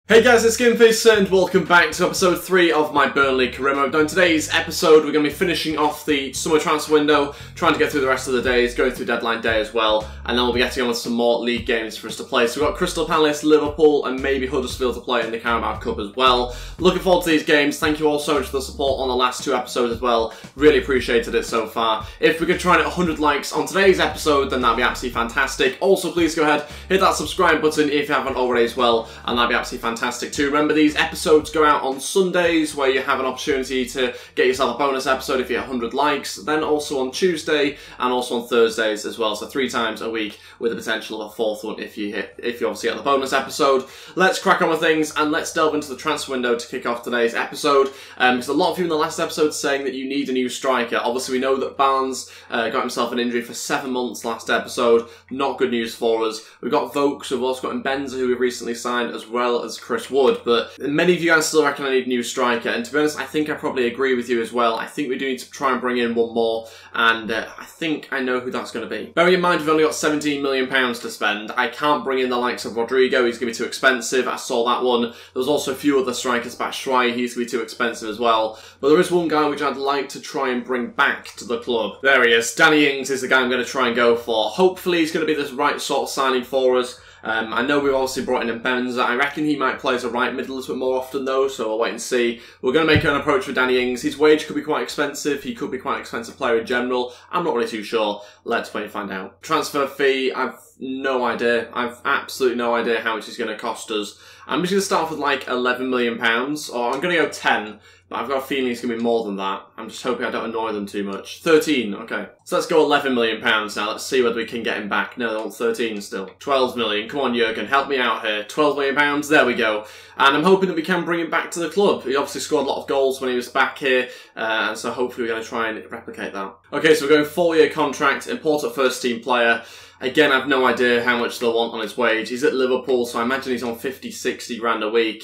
Hey guys, it's Gameface and welcome back to episode 3 of my Burnley career mode. Now in today's episode we're going to be finishing off the summer transfer window, trying to get through the rest of the days, going through deadline day as well, and then we'll be getting on with some more league games for us to play. So we've got Crystal Palace, Liverpool and maybe Huddersfield to play in the Carabao Cup as well. Looking forward to these games. Thank you all so much for the support on the last 2 episodes as well. Really appreciated it so far. If we could try and hit 100 likes on today's episode, then that'd be absolutely fantastic. Also please go ahead, hit that subscribe button if you haven't already as well, and that'd be absolutely fantastic too. Remember, these episodes go out on Sundays where you have an opportunity to get yourself a bonus episode if you get 100 likes, then also on Tuesday and also on Thursdays as well, so 3 times a week with the potential of a 4th one if you obviously get the bonus episode. Let's crack on with things and let's delve into the transfer window to kick off today's episode, because a lot of you in the last episode saying that you need a new striker. Obviously we know that Barnes got himself an injury for 7 months last episode, not good news for us. We've got Vokes, we've also got Mbenza who we've recently signed, as well as Chris Wood, but many of you guys still reckon I need a new striker, and to be honest, I think I probably agree with you as well. I think we do need to try and bring in one more, and I think I know who that's going to be. Bearing in mind we've only got £17 million to spend, I can't bring in the likes of Rodrigo, he's going to be too expensive, I saw that one. There was also a few other strikers, Batshuayi, he's going to be too expensive as well. But there is one guy which I'd like to try and bring back to the club. There he is, Danny Ings is the guy I'm going to try and go for. Hopefully he's going to be the right sort of signing for us. I know we've obviously brought in Mbenza. I reckon he might play as a right mid a little bit more often though, so we'll wait and see. We're going to make an approach with Danny Ings. His wage could be quite expensive. He could be quite an expensive player in general. I'm not really too sure. Let's wait and find out. Transfer fee, I've no idea. I've absolutely no idea how much it's going to cost us. I'm just going to start off with like £11 million, or I'm going to go 10. But I've got a feeling it's going to be more than that. I'm just hoping I don't annoy them too much. 13, okay. So let's go £11 million now. Let's see whether we can get him back. No, they want 13 still. 12 million. Come on, Jurgen, help me out here. £12 million. There we go. And I'm hoping that we can bring him back to the club. He obviously scored a lot of goals when he was back here. And so hopefully we're going to try and replicate that. Okay, so we're going 4-year contract. Important first team player. Again, I've no idea how much they'll want on his wage. He's at Liverpool, so I imagine he's on 50, 60 grand a week.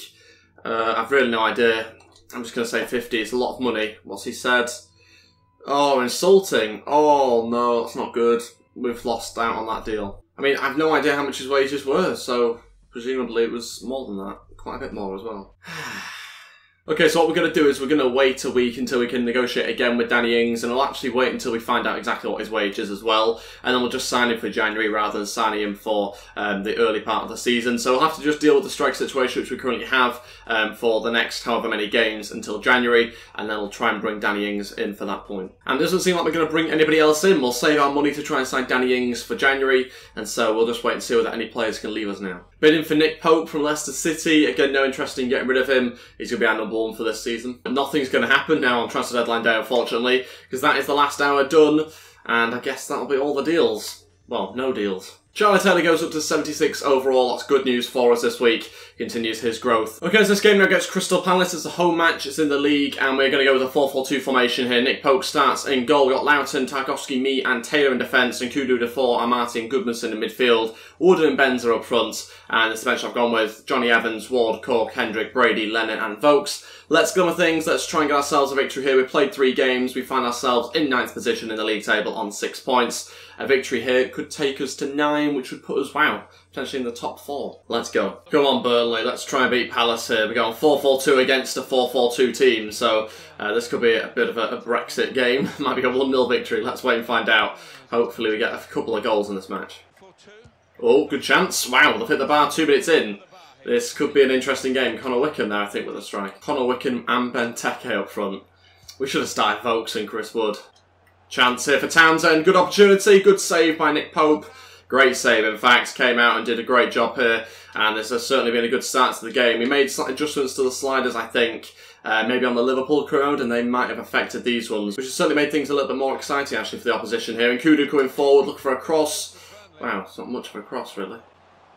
I've really no idea. I'm just going to say 50. It's a lot of money. What's he said? Oh, insulting. Oh, no, that's not good. We've lost out on that deal. I mean, I've no idea how much his wages were, so presumably it was more than that. Quite a bit more as well. Okay, so what we're going to do is we're going to wait a week until we can negotiate again with Danny Ings, and I'll actually wait until we find out exactly what his wage is as well, and then we'll just sign him for January rather than signing him for the early part of the season. So we'll have to just deal with the strike situation which we currently have for the next however many games until January, and then we'll try and bring Danny Ings in for that point. And it doesn't seem like we're going to bring anybody else in. We'll save our money to try and sign Danny Ings for January, and so we'll just wait and see whether any players can leave us now. Bidding for Nick Pope from Leicester City. Again, no interest in getting rid of him. He's going to be our number 1 for this season. Nothing's going to happen now on transfer deadline day, unfortunately, because that is the last hour done, and I guess that'll be all the deals. Well, no deals. Charlie Taylor goes up to 76 overall. That's good news for us this week. Continues his growth. Okay, so this game now gets Crystal Palace. It's a home match. It's in the league, and we're going to go with a 4-4-2 formation here. Nick Pope starts in goal. We've got Loughton, Tarkowski, me, and Taylor in defence, and Kudu, Defoe, Amati, and Goodmanson in midfield. Wood and Mbenza up front, and this bench I've gone with Johnny Evans, Ward, Cork, Hendrick, Brady, Lennon, and Vokes. Let's go with things. Let's try and get ourselves a victory here. We've played 3 games. We find ourselves in 9th position in the league table on 6 points. A victory here could take us to 9, which would put us, wow, potentially in the top 4. Let's go. Go on, Burnley. Let's try and beat Palace here. We're going 4-4-2 against a 4-4-2 team, so this could be a bit of a Brexit game. Might be a 1-0 victory. Let's wait and find out. Hopefully we get a couple of goals in this match. Oh, good chance. Wow, they've hit the bar 2 minutes in. This could be an interesting game. Connor Wickham there, I think, with a strike. Connor Wickham and Benteke up front. We should have started Vokes and Chris Wood. Chance here for Townsend. Good opportunity. Good save by Nick Pope. Great save, in fact. Came out and did a great job here. And this has certainly been a good start to the game. We made slight adjustments to the sliders, I think. Maybe on the Liverpool crowd, and they might have affected these ones. Which has certainly made things a little bit more exciting, actually, for the opposition here. And Kudu coming forward, looking for a cross. Wow, it's not much of a cross, really.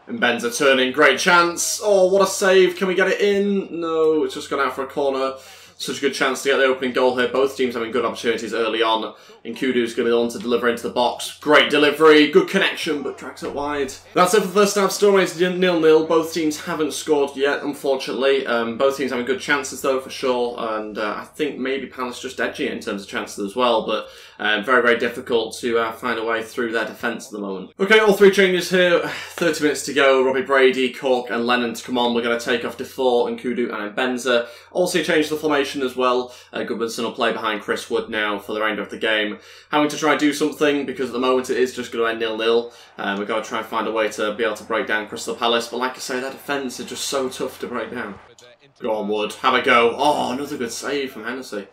And Mbenza turning. Great chance. Oh, what a save. Can we get it in? No, it's just gone out for a corner. Such a good chance to get the opening goal here. Both teams having good opportunities early on. And Kudu's going to be the one to deliver into the box. Great delivery, good connection, but drags it wide. That's it for the first half. Still remains 0-0. Both teams haven't scored yet, unfortunately. Both teams having good chances, though, for sure. And I think maybe Palace just edging it in terms of chances as well. But Very, very difficult to find a way through their defence at the moment. Okay, all three changes here. 30 minutes to go. Robbie Brady, Cork and Lennon to come on. We're going to take off Defoe and Kudu and Benza. Also change the formation as well. Goodmanson will play behind Chris Wood now for the remainder of the game. Having to try and do something because at the moment it is just going to end 0-0. We've got to try and find a way to be able to break down Crystal Palace. But like I say, their defence is just so tough to break down. Go on, Wood. Have a go. Oh, another good save from Hennessy.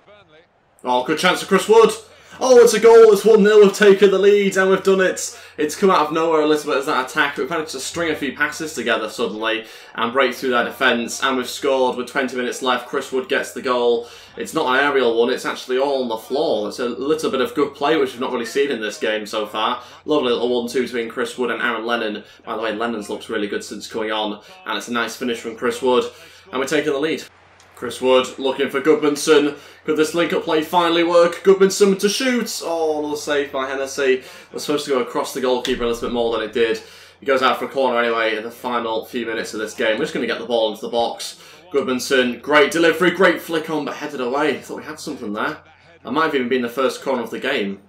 Oh, good chance for Chris Wood. Oh, it's a goal. It's 1-0. We've taken the lead and we've done it. It's come out of nowhere a little bit as that attack. We've managed to string a few passes together suddenly and break through their defence. And we've scored with 20 minutes left. Chris Wood gets the goal. It's not an aerial one. It's actually all on the floor. It's a little bit of good play, which we've not really seen in this game so far. Lovely little 1-2 between Chris Wood and Aaron Lennon. By the way, Lennon's looked really good since coming on. And it's a nice finish from Chris Wood. And we're taking the lead. Chris Wood looking for Goodmanson. Could this link-up play finally work? Goodmanson to shoot. Oh, another save by Hennessy. It was supposed to go across the goalkeeper a little bit more than it did. He goes out for a corner anyway in the final few minutes of this game. We're just going to get the ball into the box. Goodmanson, great delivery, great flick on, but headed away. Thought we had something there. That might have even been the first corner of the game.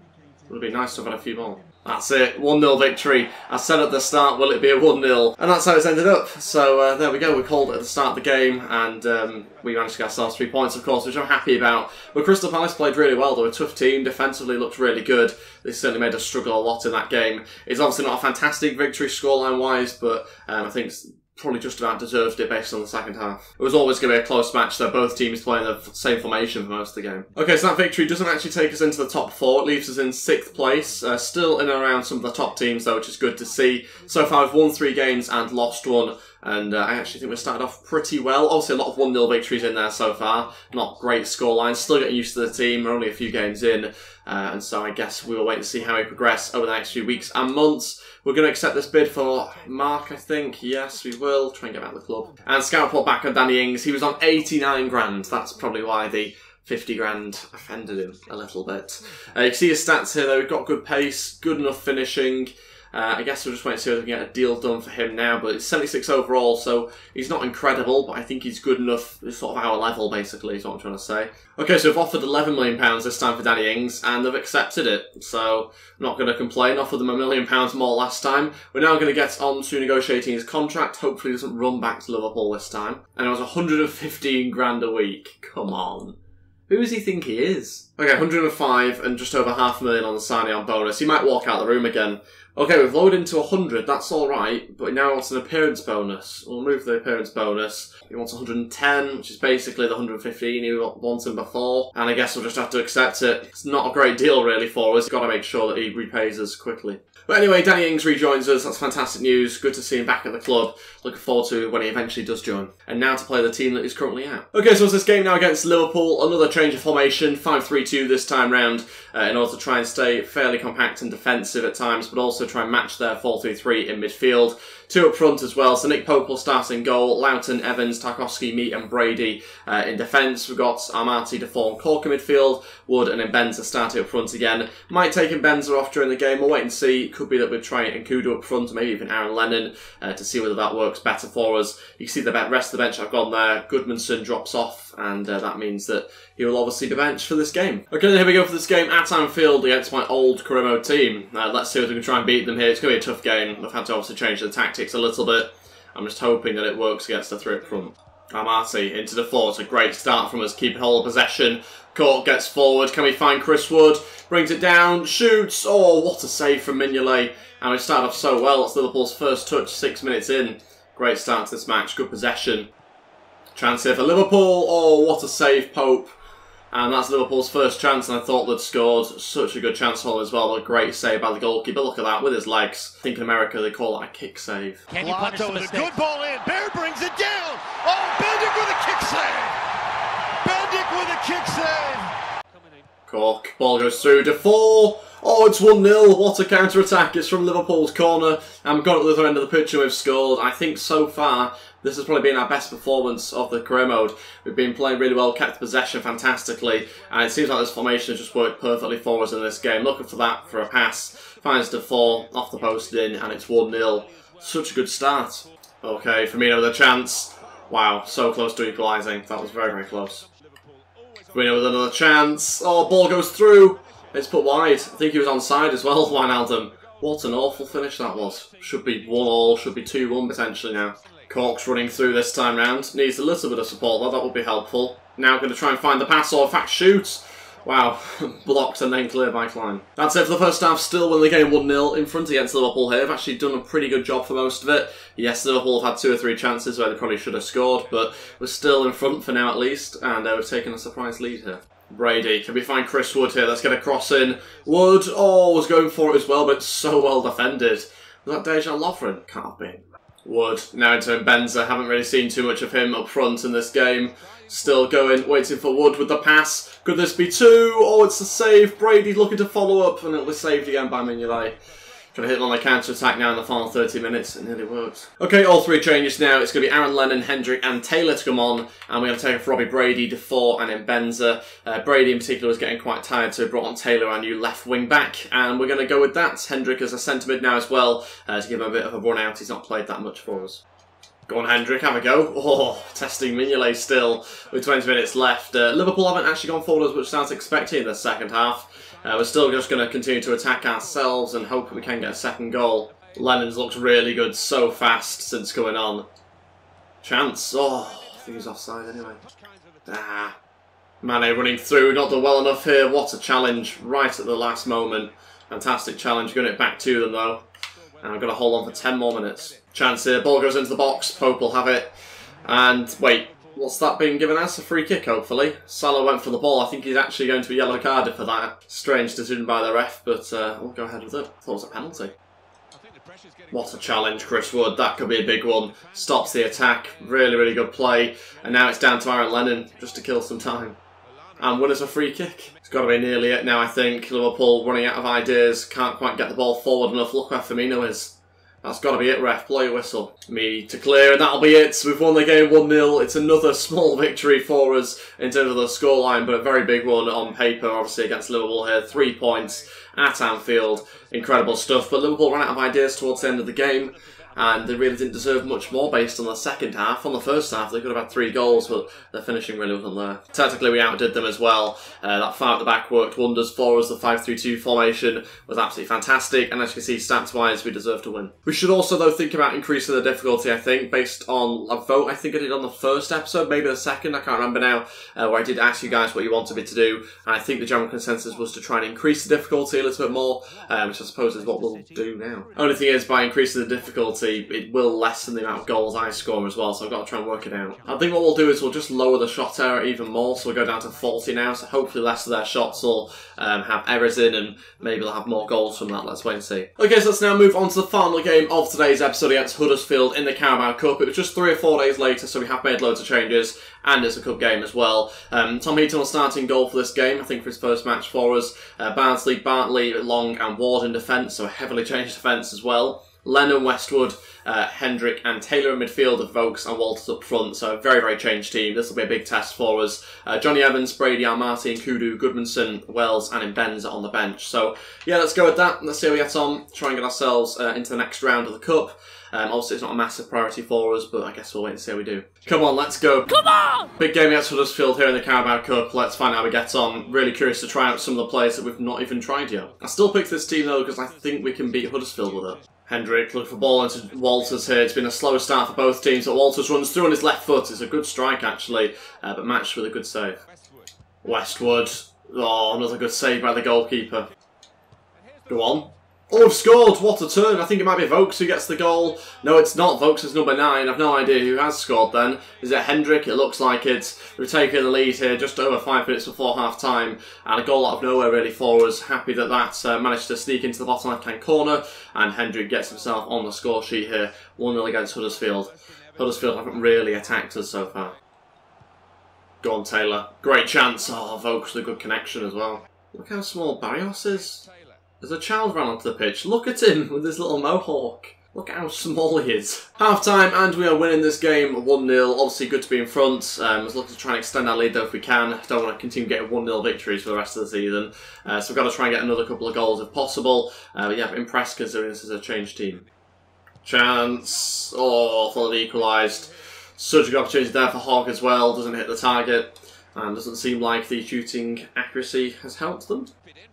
Would have been nice to have had a few more. That's it, 1-0 victory. I said at the start, will it be a 1-0? And that's how it's ended up. So there we go, we called it at the start of the game, and we managed to get ourselves 3 points, of course, which I'm happy about. But Crystal Palace played really well. They were a tough team, defensively looked really good. They certainly made us struggle a lot in that game. It's obviously not a fantastic victory scoreline-wise, but I think probably just about deserved it based on the second half. It was always going to be a close match, though both teams playing the same formation for most of the game. Okay, so that victory doesn't actually take us into the top 4. It leaves us in 6th place. Still in and around some of the top teams, though, which is good to see. So far, we've won 3 games and lost 1. And I actually think we started off pretty well. Obviously, a lot of 1-0 victories in there so far. Not great scorelines. Still getting used to the team. We're only a few games in. And so I guess we will wait to see how we progress over the next few weeks and months. We're going to accept this bid for Mark, I think. Yes, we will. Try and get him out of the club. And scout report back on Danny Ings. He was on 89 grand. That's probably why the 50 grand offended him a little bit. You can see his stats here, though. We've got good pace, good enough finishing. I guess we'll just wait and see if we can get a deal done for him now, but it's 76 overall, so he's not incredible, but I think he's good enough, sort of our level, basically, is what I'm trying to say. Okay, so we've offered £11 million this time for Danny Ings, and they've accepted it, so I'm not going to complain. Offered them £1 million more last time. We're now going to get on to negotiating his contract. Hopefully he doesn't run back to Liverpool this time. And it was 115 grand a week. Come on. Who does he think he is? Okay, 105 and just over $500,000 on the signing-on bonus. He might walk out the room again. Okay, we've lowered him to 100, that's alright, but he now wants an appearance bonus. We'll remove the appearance bonus. He wants 110, which is basically the 115 he wanted before, and I guess we'll just have to accept it. It's not a great deal really for us. Got to make sure that he repays us quickly. But anyway, Danny Ings rejoins us. That's fantastic news. Good to see him back at the club. Looking forward to when he eventually does join. And now to play the team that he's currently at. Okay, so it's this game now against Liverpool. Another change of formation. 5-3-2 this time round. In order to try and stay fairly compact and defensive at times, but also try and match their 4-3-3 in midfield. 2 up front as well. So Nick Pope will start in goal. Loughton, Evans, Tarkowski, Meat and Brady in defence. We've got Armati, Defoe and Cork in midfield. Wood and Benza starting up front again. Might take Benza off during the game. We'll wait and see. Could be that we'll try Nkudu up front, maybe even Aaron Lennon, to see whether that works better for us. You can see the rest of the bench I've gone there. Goodmanson drops off, and that means that he will obviously be benched for this game. Okay, then here we go for this game at Anfield against my old Carimo team. Let's see if we can try and beat them here. It's going to be a tough game. I've had to obviously change the tactics a little bit. I'm just hoping that it works against the 3 up front. Armati into the floor. It's a great start from us, keeping hold of possession. Cork gets forward. Can we find Chris Wood? Brings it down, shoots. Oh, what a save from Mignolet. And we started off so well. It's Liverpool's first touch, 6 minutes in. Great start to this match. Good possession. Chance here for Liverpool. Oh, what a save, Pope. And that's Liverpool's first chance, and I thought they'd scored. Such a good chance for them as well. A great save by the goalkeeper. Look at that, with his legs. I think in America they call it a kick save. Can you punish the mistake? With a good ball in. Bear brings it down. Oh, Bendick with a kick save. Bendick with a kick save. Cork. Ball goes through. Defoe. Oh, it's 1-0. What a counter-attack. It's from Liverpool's corner. And we've got at the other end of the pitch and we've scored. I think so far this has probably been our best performance of the career mode. We've been playing really well, kept possession fantastically, and it seems like this formation has just worked perfectly for us in this game. Looking for that for a pass. Finds Defoe off the post in, and it's 1-0. Such a good start. Okay, Firmino with a chance. Wow, so close to equalising. That was very, very close. Firmino with another chance. Oh, ball goes through. It's put wide. I think he was onside as well, Wijnaldum. What an awful finish that was. Should be 1-1, should be 2-1 potentially now. Cork's running through this time round. Needs a little bit of support though, that would be helpful. Now going to try and find the pass, or in fact shoot. Wow, blocked and then cleared by Klein. That's it for the first half, still win the game 1-0 in front against Liverpool here. They've actually done a pretty good job for most of it. Yes, Liverpool have had 2 or 3 chances where they probably should have scored, but we're still in front for now at least, and we've taken a surprise lead here. Brady, can we find Chris Wood here? Let's get a cross in. Wood, was going for it as well, but so well defended. Was that Dejan Lovren? Can't have been. Wood, now into Benza. Haven't really seen too much of him up front in this game. Still going, waiting for Wood with the pass. Could this be 2? Oh, it's a save. Brady looking to follow up, and it'll be saved again by Mignolet. Going to hit on the counter-attack now in the final 30 minutes. It nearly worked. Okay, all 3 changes now. It's going to be Aaron Lennon, Hendrick and Taylor to come on. And we're going to take off Robbie Brady, Defoe and then Benza. Brady in particular was getting quite tired, so we brought on Taylor, our new left wing-back. And we're going to go with that. Hendrick as a centre-mid now as well, to give him a bit of a run-out. He's not played that much for us. Go on, Hendrick, have a go. Oh, testing Mignolet still with 20 minutes left. Liverpool haven't actually gone forward as much as I was expecting in the second half. We're still just going to continue to attack ourselves and hope we can get a second goal. Lennon's looked really good so fast since coming on. Chance. Oh, I think he's offside anyway. Mane running through, not done well enough here. What a challenge right at the last moment. Fantastic challenge, getting it back to them though. And I'm going to hold on for 10 more minutes. Chance here, ball goes into the box, Pope will have it. And wait, what's that being given as? A free kick, hopefully. Salah went for the ball. I think he's actually going to be yellow carded for that. Strange decision by the ref, but we'll go ahead with it. I thought it was a penalty. What a challenge, Chris Wood. That could be a big one. Stops the attack. Really, really good play. And now it's down to Aaron Lennon just to kill some time. And winners a free kick. It's got to be nearly it now, I think. Liverpool running out of ideas. Can't quite get the ball forward enough. Look where Firmino is. That's got to be it, ref. Blow your whistle. Me to clear, and that'll be it. We've won the game 1-0. It's another small victory for us in terms of the scoreline, but a very big one on paper, obviously, against Liverpool here. 3 points at Anfield. Incredible stuff. But Liverpool ran out of ideas towards the end of the game, and they really didn't deserve much more based on the second half. On the first half, they could have had 3 goals, but their finishing really wasn't there. Technically, we outdid them as well. That 5 at the back worked wonders for us. The 5-3-2 formation was absolutely fantastic, and as you can see, stats-wise, we deserve to win. We should also, though, think about increasing the difficulty, I think, based on a vote I think I did on the first episode, maybe the second, I can't remember now, where I did ask you guys what you wanted me to do, and I think the general consensus was to try and increase the difficulty a little bit more, which I suppose is what we'll do now. Only thing is, by increasing the difficulty, it will lessen the amount of goals I score as well, so I've got to try and work it out. I think what we'll do is we'll just lower the shot error even more, so we'll go down to 40 now, so hopefully less of their shots will have errors in, and maybe they'll have more goals from that. Let's wait and see. Okay, so let's now move on to the final game of today's episode against Huddersfield in the Carabao Cup. It was just 3 or 4 days later, so we have made loads of changes, and it's a cup game as well. Tom Heaton will starting goal for this game, I think for his first match for us. Barnsley, Long and Ward in defence, so a heavily changed defence as well. Lennon, Westwood, Hendrick and Taylor in midfield with Vokes and Walters up front, so a very, very changed team. This will be a big test for us. Johnny Evans, Brady, Almaty, Kudu, Goodmanson, Wells and Benza on the bench. So yeah, let's go with that. Let's see how we get on. Try and get ourselves into the next round of the Cup. Obviously it's not a massive priority for us, but I guess we'll wait and see how we do. Come on, let's go. Come on! Big game against Huddersfield here in the Carabao Cup. Let's find out how we get on. Really curious to try out some of the players that we've not even tried yet. I still picked this team though because I think we can beat Huddersfield with it. Hendrick looking for ball into Walters here. It's been a slow start for both teams, but Walters runs through on his left foot. It's a good strike actually, but matched with a good save. Westwood. Oh, another good save by the goalkeeper. Go on. Oh, we've scored! What a turn! I think it might be Vokes who gets the goal. No, it's not. Vokes is number 9. I've no idea who has scored then. Is it Hendrick? It looks like it. We've taken the lead here just over 5 minutes before half-time. And a goal out of nowhere really for us. Happy that that managed to sneak into the bottom left-hand corner. And Hendrick gets himself on the score sheet here. 1-0 against Huddersfield. Huddersfield haven't really attacked us so far. Go on, Taylor. Great chance. Oh, Vokes with a good connection as well. Look how small Barrios is. There's a child ran onto the pitch. Look at him with his little mohawk. Look at how small he is. Half-time, and we are winning this game 1-0. Obviously good to be in front. I was looking to try and extend our lead though if we can. Don't want to continue getting 1-0 victories for the rest of the season. So we've got to try and get another couple of goals if possible. But yeah, impressed considering this is a changed team. Chance. Oh, thought it equalised. Such a good opportunity there for Hogg as well. Doesn't hit the target. And doesn't seem like the shooting accuracy has helped them.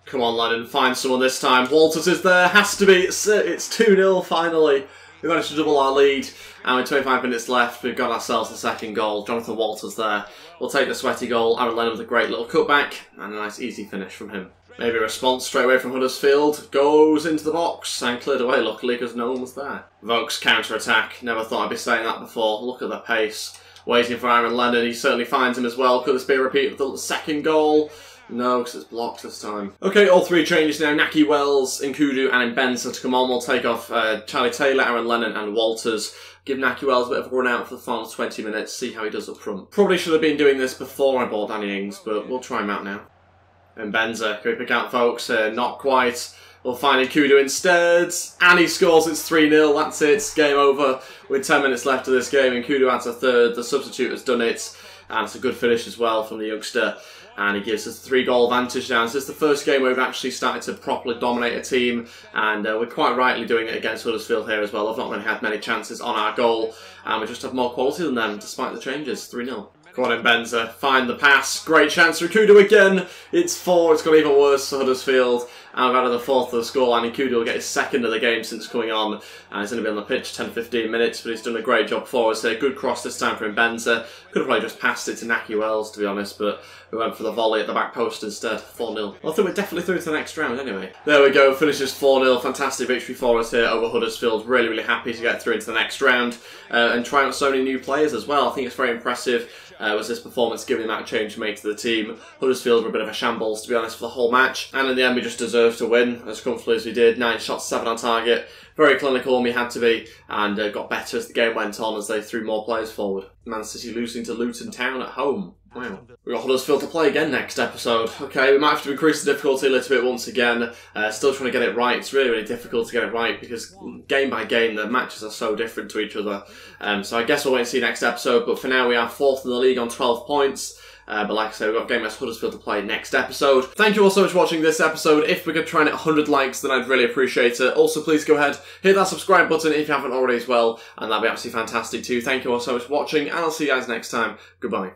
Come on, Lennon, find someone this time. Walters is there, has to be. It's 2-0 finally. We managed to double our lead, and with 25 minutes left, we've got ourselves the second goal. Jonathan Walters there. We'll take the sweaty goal. Aaron Lennon with a great little cutback, and a nice easy finish from him. Maybe a response straight away from Huddersfield. Goes into the box, and cleared away, luckily, because no one was there. Vokes counter-attack. Never thought I'd be saying that before. Look at the pace. Waiting for Aaron Lennon. He certainly finds him as well. Could this be a repeat of the second goal? No, because it's blocked this time. Okay, all three changes now. Naki Wells, Nkudu and Mbenza to come on. We'll take off Charlie Taylor, Aaron Lennon and Walters. Give Naki Wells a bit of a run out for the final 20 minutes. See how he does up front. Probably should have been doing this before I bought Danny Ings, but we'll try him out now. Mbenza, can we pick out folks? Not quite. We'll find Nkudu instead. And he scores, it's 3-0. That's it. Game over. With 10 minutes left of this game. Nkudu adds a third. The substitute has done it. And it's a good finish as well from the youngster. And he gives us a 3-goal advantage now. So this is the first game where we've actually started to properly dominate a team. And we're quite rightly doing it against Huddersfield here as well. I've not really had many chances on our goal. And we just have more quality than them, despite the changes. 3-0. Come on in, Mbenza. Find the pass. Great chance for Nkudu again. It's 4. It's got even worse for Huddersfield. And we've added the 4th of the score. And Nkudu will get his second of the game since coming on. And he's only been on the pitch 10-15 minutes, but he's done a great job for us here. Good cross this time for Mbenza. Could have probably just passed it to Naki Wells, to be honest, but we went for the volley at the back post instead. 4-0. Well, I think we're definitely through to the next round anyway. There we go. Finishes 4-0. Fantastic victory for us here over Huddersfield. Really, really happy to get through into the next round and try out so many new players as well. I think it's very impressive. Was this performance given the amount of change made to the team. Huddersfield were a bit of a shambles, to be honest, for the whole match. And in the end, we just deserved to win as comfortably as we did. 9 shots, 7 on target. Very clinical when we had to be, and got better as the game went on as they threw more players forward. Man City losing to Luton Town at home. Wow. We've got Huddersfield to play again next episode. Okay, we might have to increase the difficulty a little bit once again. Still trying to get it right. It's really, really difficult to get it right because game by game the matches are so different to each other. So I guess we'll wait and see next episode. But for now we are 4th in the league on 12 points. But like I say, we've got game against Huddersfield to play next episode. Thank you all so much for watching this episode. If we could try and hit 100 likes, then I'd really appreciate it. Also, please go ahead, hit that subscribe button if you haven't already as well. And that'd be absolutely fantastic too. Thank you all so much for watching, and I'll see you guys next time. Goodbye.